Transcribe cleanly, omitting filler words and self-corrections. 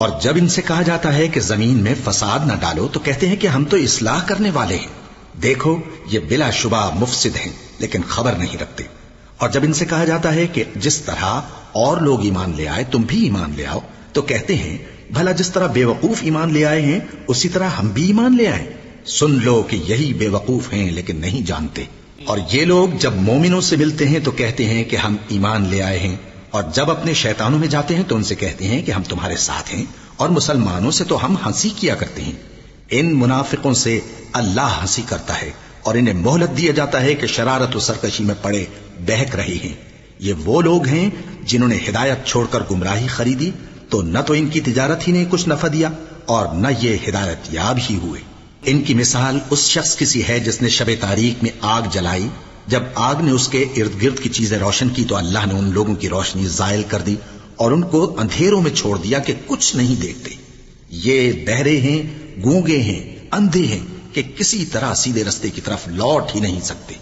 اور جب ان سے کہا جاتا ہے کہ زمین میں فساد نہ ڈالو تو کہتے ہیں کہ ہم تو اصلاح کرنے والے ہیں، دیکھو یہ بلا شبہ مفسد ہیں لیکن خبر نہیں رکھتے۔ اور جب ان سے کہا جاتا ہے کہ جس طرح اور لوگ ایمان لے آئے تم بھی ایمان لے آؤ تو کہتے ہیں بھلا جس طرح بے وقوف ایمان لے آئے ہیں اسی طرح ہم بھی ایمان لے آئیں۔ سن لو کہ یہی بے وقوف ہیں لیکن نہیں جانتے۔ اور یہ لوگ جب مومنوں سے ملتے ہیں تو کہتے ہیں کہ ہم ایمان لے آئے ہیں، اور جب اپنے شیطانوں میں جاتے ہیں تو ان سے کہتے ہیں کہ ہم تمہارے ساتھ ہیں، اور مسلمانوں سے تو ہم ہنسی کیا کرتے ہیں۔ ان منافقوں سے اللہ ہنسی کرتا ہے اور انہیں مہلت دیا جاتا ہے کہ شرارت و سرکشی میں پڑے بہک رہے ہیں۔ یہ وہ لوگ ہیں جنہوں نے ہدایت چھوڑ کر گمراہی خریدی، تو نہ تو ان کی تجارت ہی نے کچھ نفع دیا اور نہ یہ ہدایت یاب ہی ہوئے۔ ان کی مثال اس شخص کی سی ہے جس نے شب تاریک میں آگ جلائی، جب آگ نے اس کے ارد گرد کی چیزیں روشن کی تو اللہ نے ان لوگوں کی روشنی زائل کر دی اور ان کو اندھیروں میں چھوڑ دیا کہ کچھ نہیں دیکھتے۔ یہ بہرے ہیں، گونگے ہیں، اندھے ہیں کہ کسی طرح سیدھے رستے کی طرف لوٹ ہی نہیں سکتے۔